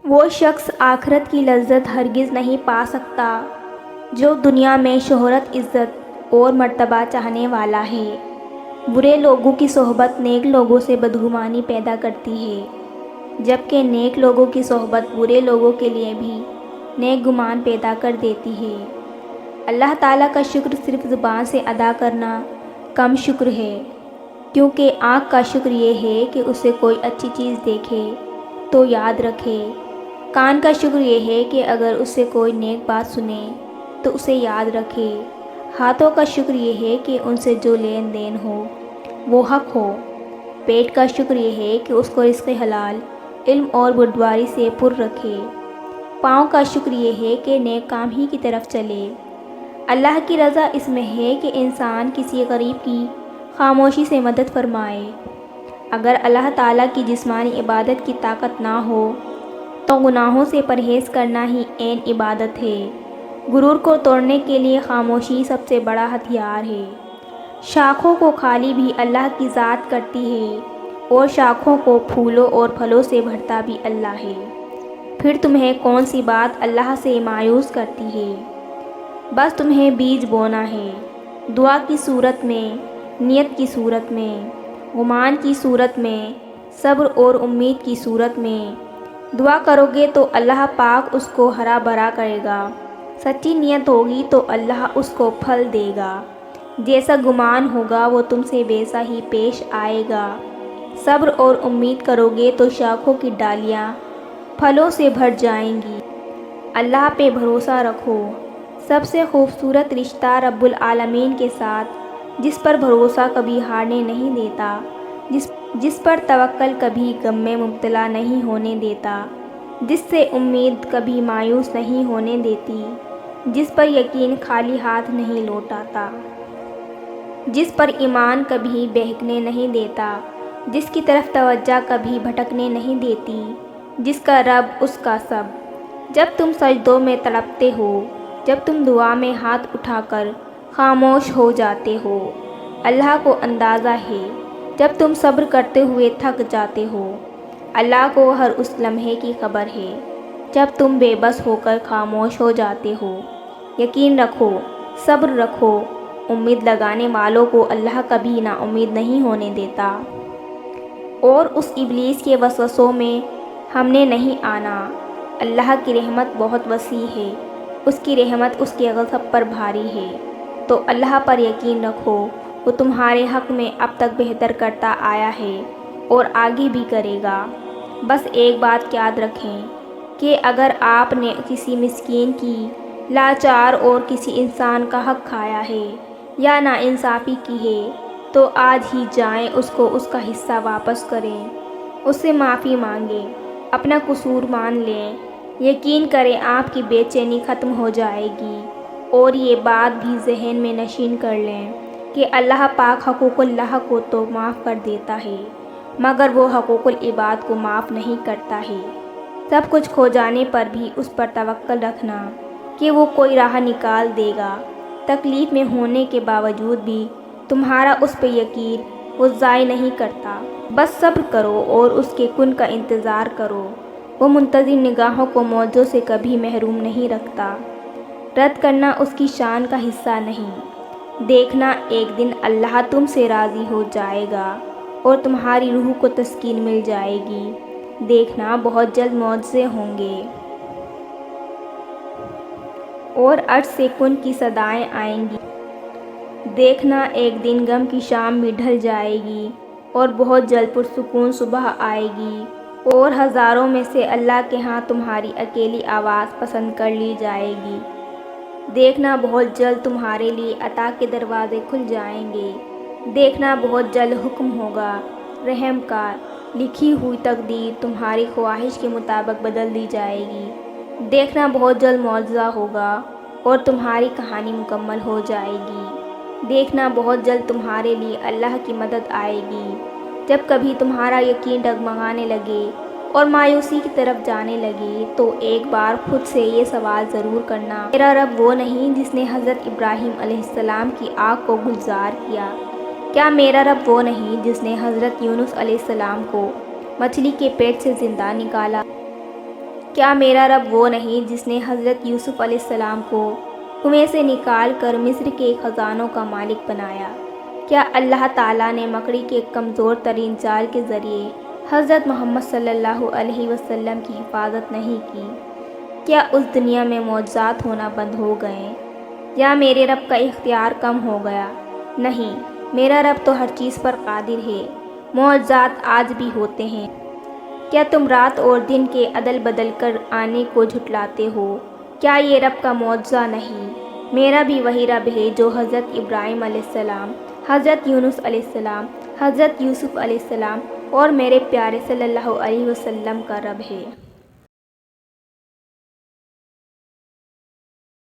وہ شخص آخرت کی لذت ہرگز نہیں پا سکتا جو دنیا میں شہرت، عزت اور مرتبہ چاہنے والا ہے۔ برے لوگوں کی صحبت نیک لوگوں سے بدگمانی پیدا کرتی ہے، جبکہ نیک لوگوں کی صحبت برے لوگوں کے لیے بھی نیک گمان پیدا کر دیتی ہے۔ اللہ تعالیٰ کا شکر صرف زبان سے ادا کرنا کم شکر ہے، کیونکہ آنکھ کا شکر یہ ہے کہ اسے کوئی اچھی چیز دیکھے تو یاد رکھے، کان کا شکر یہ ہے کہ اگر اسے کوئی نیک بات سنے تو اسے یاد رکھے، ہاتھوں کا شکر یہ ہے کہ ان سے جو لین دین ہو وہ حق ہو، پیٹ کا شکر یہ ہے کہ اس کو رزق حلال، علم اور بردباری سے پر رکھے، پاؤں کا شکر یہ ہے کہ نیک کام ہی کی طرف چلے۔ اللہ کی رضا اس میں ہے کہ انسان کسی غریب کی خاموشی سے مدد فرمائے۔ اگر اللہ تعالیٰ کی جسمانی عبادت کی طاقت نہ ہو تو گناہوں سے پرہیز کرنا ہی عین عبادت ہے۔ غرور کو توڑنے کے لیے خاموشی سب سے بڑا ہتھیار ہے۔ شاخوں کو خالی بھی اللہ کی ذات کرتی ہے اور شاخوں کو پھولوں اور پھلوں سے بھرتا بھی اللہ ہے۔ پھر تمہیں کون سی بات اللہ سے مایوس کرتی ہے؟ بس تمہیں بیج بونا ہے، دعا کی صورت میں، نیت کی صورت میں، گمان کی صورت میں، صبر اور امید کی صورت میں۔ دعا کرو گے تو اللہ پاک اس کو ہرا بھرا کرے گا، سچی نیت ہوگی تو اللہ اس کو پھل دے گا، جیسا گمان ہوگا وہ تم سے ویسا ہی پیش آئے گا۔ صبر اور امید کرو گے تو شاخوں کی ڈالیاں پھلوں سے بھر جائیں گی۔ اللہ پہ بھروسہ رکھو۔ سب سے خوبصورت رشتہ رب العالمین کے ساتھ، جس پر بھروسہ کبھی ہارنے نہیں دیتا، جس پر توکل کبھی غم میں مبتلا نہیں ہونے دیتا، جس سے امید کبھی مایوس نہیں ہونے دیتی، جس پر یقین خالی ہاتھ نہیں لوٹاتا، جس پر ایمان کبھی بہکنے نہیں دیتا، جس کی طرف توجہ کبھی بھٹکنے نہیں دیتی، جس کا رب اس کا سب۔ جب تم سجدوں میں تڑپتے ہو، جب تم دعا میں ہاتھ اٹھا کر خاموش ہو جاتے ہو، اللہ کو اندازہ ہے۔ جب تم صبر کرتے ہوئے تھک جاتے ہو، اللہ کو ہر اس لمحے کی خبر ہے۔ جب تم بے بس ہو کر خاموش ہو جاتے ہو، یقین رکھو، صبر رکھو، امید لگانے والوں کو اللہ کبھی نا امید نہیں ہونے دیتا۔ اور اس ابلیس کے وسوسوں میں ہم نے نہیں آنا۔ اللہ کی رحمت بہت وسیع ہے، اس کی رحمت اس کے غضب پر بھاری ہے۔ تو اللہ پر یقین رکھو، وہ تمہارے حق میں اب تک بہتر کرتا آیا ہے اور آگے بھی کرے گا۔ بس ایک بات یاد رکھیں کہ اگر آپ نے کسی مسکین کی، لاچار اور کسی انسان کا حق کھایا ہے یا ناانصافی کی ہے تو آج ہی جائیں اس کو اس کا حصہ واپس کریں، اس سے معافی مانگیں، اپنا قصور مان لیں۔ یقین کریں آپ کی بے چینی ختم ہو جائے گی، اور یہ بات بھی ذہن میں نشین کر لیں کہ اللہ پاک حقوق اللہ کو تو معاف کر دیتا ہے، مگر وہ حقوق العباد کو معاف نہیں کرتا ہے۔ سب کچھ کھو جانے پر بھی اس پر توکل رکھنا کہ وہ کوئی راہ نکال دے گا۔ تکلیف میں ہونے کے باوجود بھی تمہارا اس پہ یقین وہ ضائع نہیں کرتا۔ بس صبر کرو اور اس کے کن کا انتظار کرو۔ وہ منتظر نگاہوں کو موجوں سے کبھی محروم نہیں رکھتا۔ رد کرنا اس کی شان کا حصہ نہیں۔ دیکھنا ایک دن اللہ تم سے راضی ہو جائے گا اور تمہاری روح کو تسکین مل جائے گی۔ دیکھنا بہت جلد معجزے ہوں گے اور عرش سے کن کی صدائیں آئیں گی۔ دیکھنا ایک دن غم کی شام بھی ڈھل جائے گی اور بہت جلد پرسکون صبح آئے گی، اور ہزاروں میں سے اللہ کے ہاں تمہاری اکیلی آواز پسند کر لی جائے گی۔ دیکھنا بہت جلد تمہارے لیے عطا کے دروازے کھل جائیں گے۔ دیکھنا بہت جلد حکم ہوگا رحم کا، لکھی ہوئی تقدیر تمہاری خواہش کے مطابق بدل دی جائے گی۔ دیکھنا بہت جلد معجزہ ہوگا اور تمہاری کہانی مکمل ہو جائے گی۔ دیکھنا بہت جلد تمہارے لیے اللہ کی مدد آئے گی۔ جب کبھی تمہارا یقین ڈگمگانے لگے اور مایوسی کی طرف جانے لگے تو ایک بار خود سے یہ سوال ضرور کرنا، میرا رب وہ نہیں جس نے حضرت ابراہیم علیہ السلام کی آگ کو گلزار کیا؟ کیا میرا رب وہ نہیں جس نے حضرت یونس علیہ السلام کو مچھلی کے پیٹ سے زندہ نکالا؟ کیا میرا رب وہ نہیں جس نے حضرت یوسف علیہ السلام کو کنویں سے نکال کر مصر کے خزانوں کا مالک بنایا؟ کیا اللہ تعالیٰ نے مکڑی کے کمزور ترین جال کے ذریعے حضرت محمد صلی اللہ علیہ وسلم کی حفاظت نہیں کی؟ کیا اس دنیا میں معجزات ہونا بند ہو گئے یا میرے رب کا اختیار کم ہو گیا؟ نہیں، میرا رب تو ہر چیز پر قادر ہے، معجزات آج بھی ہوتے ہیں۔ کیا تم رات اور دن کے عدل بدل کر آنے کو جھٹلاتے ہو؟ کیا یہ رب کا معجزہ نہیں؟ میرا بھی وہی رب ہے جو حضرت ابراہیم علیہ السلام، حضرت یونس علیہ السلام، حضرت یوسف علیہ السلام اور میرے پیارے صلی اللہ علیہ وسلم کا رب ہے۔